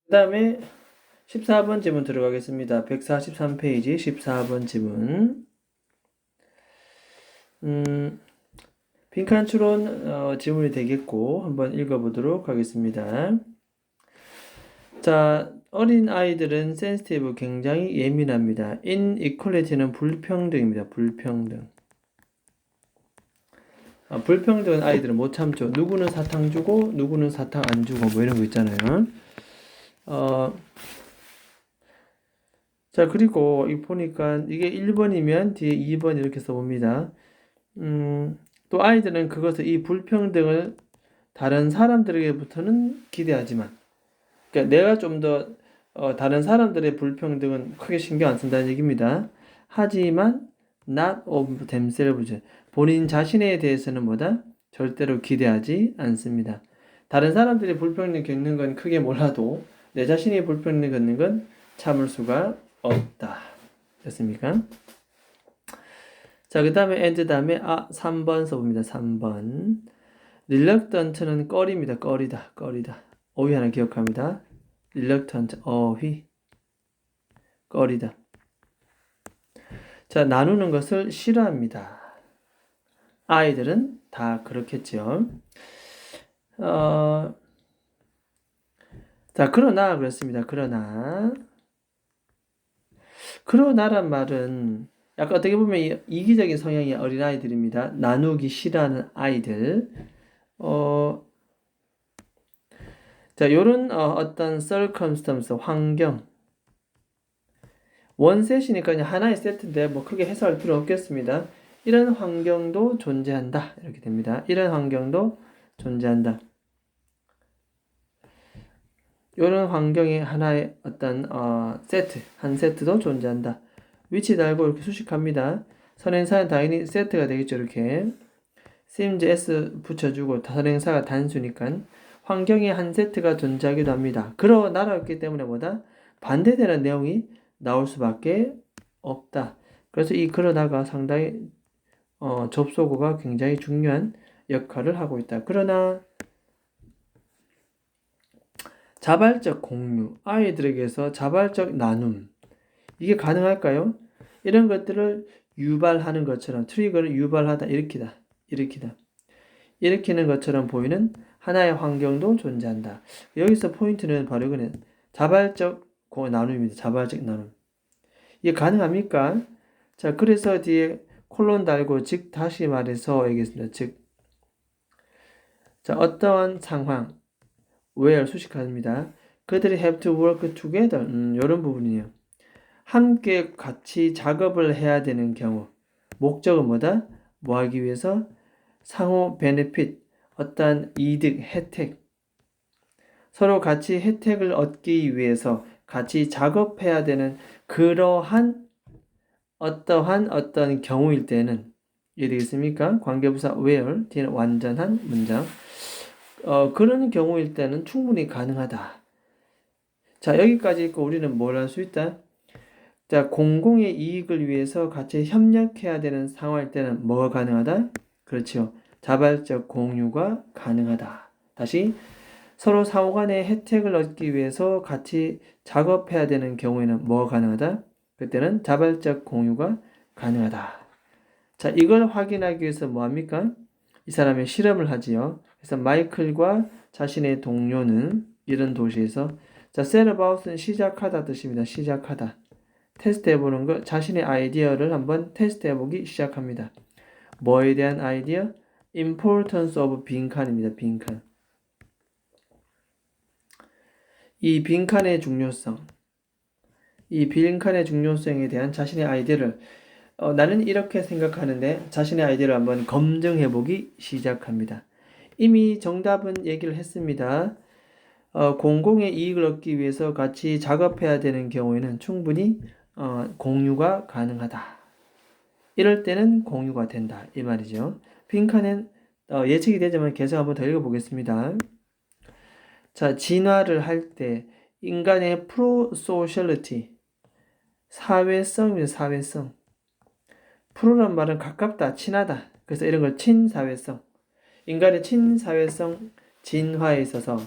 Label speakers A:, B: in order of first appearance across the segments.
A: 그 다음에 14번 지문 들어가겠습니다. 143페이지 14번 지문. 빈칸 추론 지문이 되겠고 한번 읽어보도록 하겠습니다. 자, 어린 아이들은 센시티브 굉장히 예민합니다. inequality는 불평등입니다. 불평등. 불평등은 아이들은 못 참죠. 누구는 사탕 주고 누구는 사탕 안 주고 뭐 이런 거 있잖아요. 자, 그리고 이 보니까 이게 1번이면 뒤에 2번 이렇게 써봅니다. 또 아이들은 그것을 이 불평등을 다른 사람들에게부터는 기대하지만, 그러니까 내가 좀 더 다른 사람들의 불평등은 크게 신경 안 쓴다는 얘기입니다. 하지만 not of themselves, 본인 자신에 대해서는 뭐다? 절대로 기대하지 않습니다. 다른 사람들이 불평등 겪는 건 크게 몰라도 내 자신이 불평등 겪는 건 참을 수가 없다. 됐습니까? 자, 그 다음에 and 다음에 3번 써봅니다. 3번. reluctant는 꺼리입니다. 꺼리다. 꺼리다. 어휘 하나 기억합니다. reluctant, 어휘. 꺼리다. 자, 나누는 것을 싫어합니다. 아이들은 다 그렇겠죠. 자, 그러나 그렇습니다. 그러나란 말은 약간 어떻게 보면 이기적인 성향의 어린아이들입니다. 나누기 싫어하는 아이들. 자, 요런 어떤 circumstance, 환경. 원셋이니까 그냥 하나의 세트인데 뭐 크게 해석할 필요 없겠습니다. 이런 환경도 존재한다. 이렇게 됩니다. 이런 환경도 존재한다. 이런 환경의 하나의 어떤 세트, 한 세트도 존재한다. 위치 달고 이렇게 수식합니다. 선행사는 당연히 세트가 되겠죠. 이렇게 seems s 붙여주고 선행사가 단수니까 환경의 한 세트가 존재하기도 합니다. 그러나라였기 때문에 뭐다? 반대되는 내용이 나올 수밖에 없다. 그래서 이 그러나가 상당히 접속어가 굉장히 중요한 역할을 하고 있다. 그러나 자발적 공유, 아이들에게서 자발적 나눔, 이게 가능할까요? 이런 것들을 유발하는 것처럼, 트리거를 유발하다, 일으키는 것처럼 보이는 하나의 환경도 존재한다. 여기서 포인트는 바로 이거는 자발적 나눔입니다. 자발적 나눔. 이게 가능합니까? 자, 그래서 뒤에 콜론 달고 즉 다시 말해서 얘기했습니다. 즉, 자, 어떠한 상황, where 수식합니다. 그들이 have to work together. 이런 부분이에요. 함께 같이 작업을 해야 되는 경우. 목적은 뭐다? 뭐 하기 위해서? 상호 베네핏, 어떠한 이득, 혜택. 서로 같이 혜택을 얻기 위해서 같이 작업해야 되는 그러한 어떤 경우일 때는 이해되겠습니까? 관계부사 where, 뒤에는 완전한 문장. 그런 경우일 때는 충분히 가능하다. 자, 여기까지 있고 우리는 뭘 할 수 있다? 자, 공공의 이익을 위해서 같이 협력해야 되는 상황일 때는 뭐가 가능하다? 그렇죠. 자발적 공유가 가능하다. 다시, 서로 상호간의 혜택을 얻기 위해서 같이 작업해야 되는 경우에는 뭐가 가능하다? 그때는 자발적 공유가 가능하다. 자, 이걸 확인하기 위해서 뭐합니까? 이 사람의 실험을 하지요. 그래서 마이클과 자신의 동료는 이런 도시에서, 자, set about은 시작하다 뜻입니다. 시작하다. 테스트 해보는 거, 자신의 아이디어를 한번 테스트 해보기 시작합니다. 뭐에 대한 아이디어? importance of 빈칸입니다. 빈칸. 이 빈칸의 중요성. 이 빈칸의 중요성에 대한 자신의 아이디어를 나는 이렇게 생각하는데 자신의 아이디어를 한번 검증해보기 시작합니다. 이미 정답은 얘기를 했습니다. 공공의 이익을 얻기 위해서 같이 작업해야 되는 경우에는 충분히 공유가 가능하다. 이럴 때는 공유가 된다. 이 말이죠. 빈칸은 예측이 되지만 계속 한번 더 읽어보겠습니다. 자, 진화를 할 때 인간의 프로소셜리티, 사회성입니다. 사회성. 프로란 말은 가깝다, 친하다. 그래서 이런 걸 친사회성. 인간의 친사회성 진화에 있어서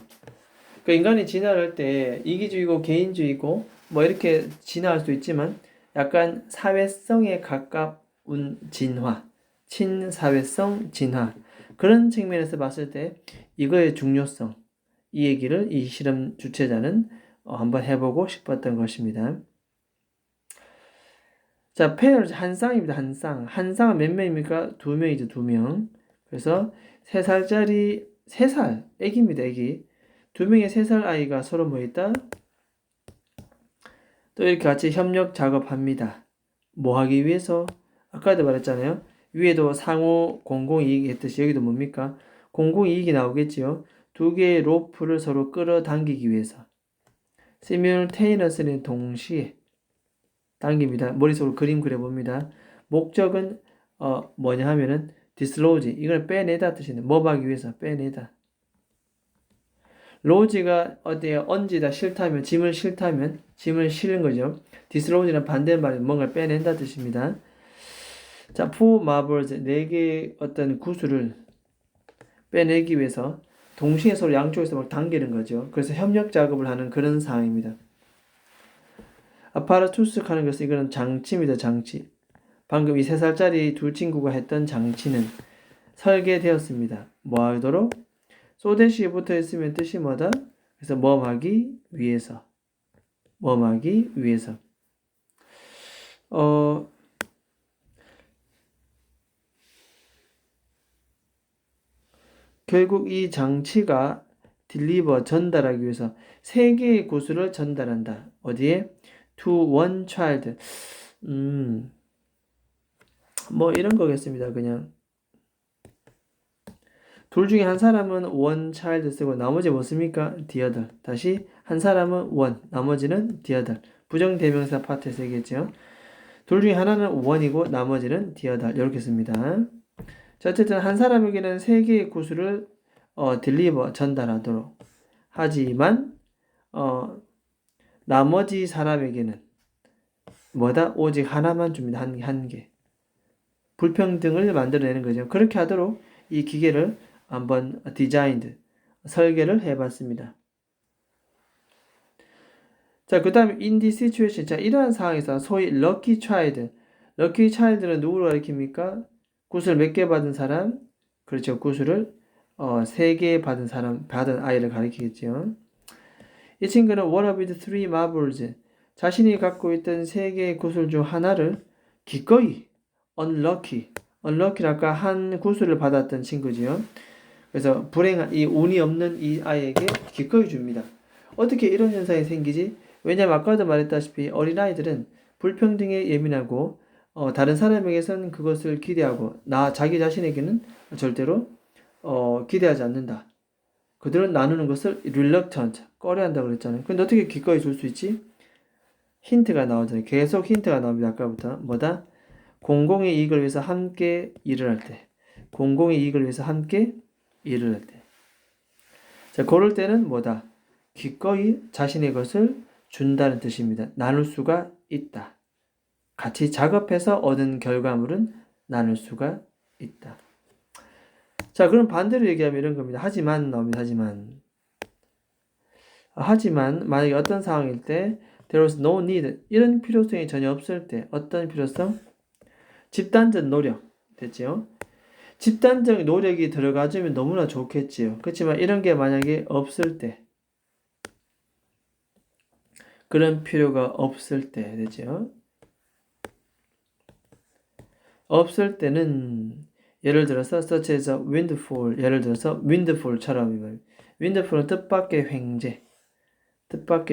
A: 그 인간이 진화할 때 이기주의고 개인주의고 뭐 이렇게 진화할 수 있지만 약간 사회성에 가까운 진화, 친사회성 진화 그런 측면에서 봤을 때 이거의 중요성 이 얘기를 이 실험 주최자는 한번 해보고 싶었던 것입니다. 자, 페어 한 쌍입니다. 한 쌍. 한 쌍은 몇 명입니까? 두 명이죠. 두 명. 그래서 3살짜리 3살 애기입니다. 애기. 두 명의 3살 아이가 서로 뭐 있다? 또 이렇게 같이 협력 작업합니다. 뭐 하기 위해서? 아까도 말했잖아요. 위에도 상호 공공이익 했듯이 여기도 뭡니까? 공공이익이 나오겠지요. 두 개의 로프를 서로 끌어당기기 위해서. simultaneously 동시에 당깁니다. 머릿속으로 그림 그려봅니다. 목적은 뭐냐 하면은 dislodge 이걸 빼내다 뜻이네. 뭐 하기 위해서 빼내다. 로지가 어디에 얹이다 싫다면 짐을 싫다면 짐을 실는 거죠. dislodge는 반대말이 뭔가를 빼낸다 뜻입니다. 자, four marbles 4개의 어떤 구슬을 빼내기 위해서 동시에 서로 양쪽에서 막 당기는 거죠. 그래서 협력 작업을 하는 그런 상황입니다. 아파라투스 하는 것은 이거는 장치입니다. 장치. 방금 이 3살짜리 두 친구가 했던 장치는 설계되었습니다. 뭐 하도록? 소대시에 붙어 있으면 뜻이 뭐다? 그래서 뭐하기 위해서. 뭐하기 위해서. 결국 이 장치가 딜리버 전달하기 위해서 3개의 구슬을 전달한다. 어디에? To one child. 뭐 이런 거겠습니다. 그냥 둘 중에 한 사람은 one child 쓰고 나머지 뭐 씁니까? the other. 다시 한 사람은 one, 나머지는 the other. 부정대명사 파트에 쓰겠죠. 둘 중에 하나는 one이고 나머지는 the other. 이렇게 씁니다. 자, 어쨌든 한 사람에게는 3개의 구슬을 deliver, 전달하도록. 하지만 나머지 사람에게는 뭐다? 오직 하나만 줍니다. 한 개. 불평등을 만들어내는 거죠. 그렇게 하도록 이 기계를 한번 디자인드, 설계를 해봤습니다. 자, 그 다음에 in this situation. 자, 이러한 상황에서 소위 lucky child. lucky child는 누구를 가리킵니까? 구슬 몇 개 받은 사람? 그렇죠. 구슬을 3개 받은 사람, 받은 아이를 가리키겠죠. 이 친구는 one of the three marbles. 자신이 갖고 있던 3개의 구슬 중 하나를 기꺼이 unlucky. unlucky는 아까 한 구슬을 받았던 친구지요. 그래서 불행한 이 운이 없는 이 아이에게 기꺼이 줍니다. 어떻게 이런 현상이 생기지? 왜냐면 아까도 말했다시피 어린아이들은 불평등에 예민하고 다른 사람에게선 그것을 기대하고 자기 자신에게는 절대로 기대하지 않는다. 그들은 나누는 것을 reluctant, 꺼려한다고 그랬잖아요. 근데 어떻게 기꺼이 줄 수 있지? 힌트가 나오잖아요. 계속 힌트가 나옵니다. 아까부터. 뭐다? 공공의 이익을 위해서 함께 일을 할 때. 공공의 이익을 위해서 함께 일을 할 때. 자, 그럴 때는 뭐다? 기꺼이 자신의 것을 준다는 뜻입니다. 나눌 수가 있다. 같이 작업해서 얻은 결과물은 나눌 수가 있다. 자, 그럼 반대로 얘기하면 이런 겁니다. 하지만 나옵니다. 하지만 만약에 어떤 상황일 때 there was no need 이런 필요성이 전혀 없을 때 어떤 필요성? 집단적 노력 됐지요? 집단적 노력이 들어가주면 너무나 좋겠지요. 그렇지만 이런 게 만약에 없을 때 그런 필요가 없을 때 되죠. 없을 때는 예를 들어서 such as a windfall 예를 들어서 windfall처럼 windfall은 뜻밖의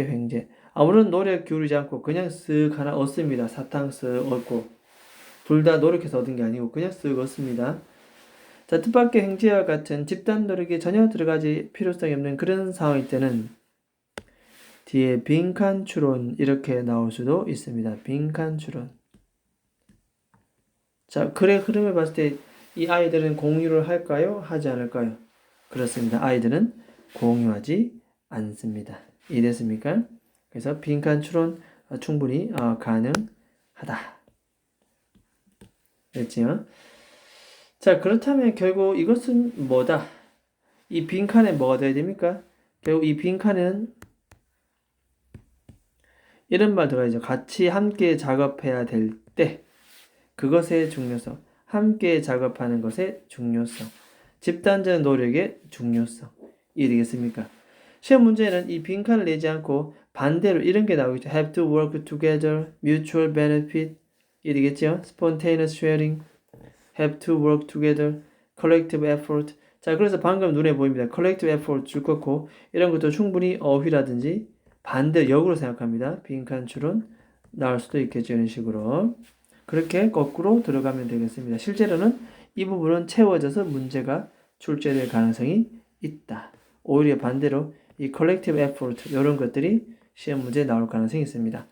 A: 횡재 아무런 노력 기울이지 않고 그냥 쓱 하나 얻습니다. 사탕 쓱 얻고 둘 다 노력해서 얻은 게 아니고 그냥 쓱 얻습니다. 자, 뜻밖의 횡재와 같은 집단 노력이 전혀 들어가지 필요성이 없는 그런 상황일 때는 뒤에 빈칸 추론 이렇게 나올 수도 있습니다. 빈칸 추론. 자, 글의 흐름을 봤을 때 이 아이들은 공유를 할까요? 하지 않을까요? 그렇습니다. 아이들은 공유하지 않습니다. 이해됐습니까? 그래서 빈칸 추론 충분히 가능하다. 됐지요? 자, 그렇다면 결국 이것은 뭐다? 이 빈칸에 뭐가 돼야 됩니까? 결국 이 빈칸에는 이런 말 들어가야죠. 같이 함께 작업해야 될 때 그것의 중요성, 함께 작업하는 것의 중요성, 집단적 노력의 중요성 이 되겠습니까? 시험 문제는 이 빈칸을 내지 않고 반대로 이런 게 나오겠죠. have to work together, mutual benefit 이 되겠죠. spontaneous sharing, have to work together, collective effort. 자, 그래서 방금 눈에 보입니다. collective effort 줄 거고 이런 것도 충분히 어휘라든지 반대 역으로 생각합니다. 빈칸 추론 나올 수도 있겠죠. 이런 식으로. 그렇게 거꾸로 들어가면 되겠습니다. 실제로는 이 부분은 채워져서 문제가 출제될 가능성이 있다. 오히려 반대로 이 collective effort 이런 것들이 시험 문제에 나올 가능성이 있습니다.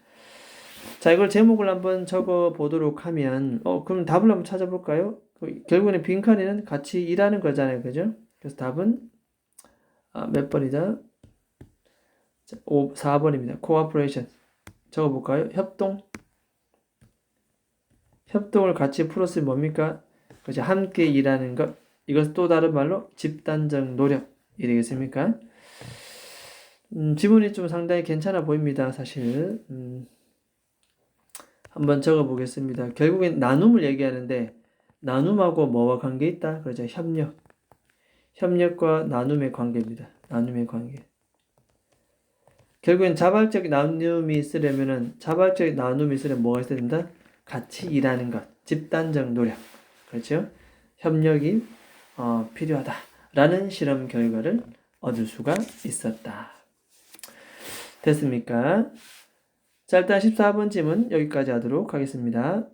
A: 자, 이걸 제목을 한번 적어 보도록 하면 그럼 답을 한번 찾아볼까요? 결국에는 빈칸에는 같이 일하는 거잖아요. 그죠? 그래서 답은 몇 번이다? 4번입니다. cooperation 적어볼까요? 협동을 같이 풀었으면 뭡니까? 그죠? 함께 일하는 것. 이것은 또 다른 말로 집단적 노력이 되겠습니까? 지문이 좀 상당히 괜찮아 보입니다. 사실. 한번 적어보겠습니다. 결국엔 나눔을 얘기하는데 나눔하고 뭐와 관계 있다? 그렇죠. 협력. 협력과 나눔의 관계입니다. 나눔의 관계. 결국엔 자발적 나눔이 있으려면 뭐가 있어야 된다? 같이 일하는 것. 집단적 노력. 그렇죠? 협력이 필요하다라는 실험 결과를 얻을 수가 있었다. 됐습니까? 자, 일단 14번 질문 여기까지 하도록 하겠습니다.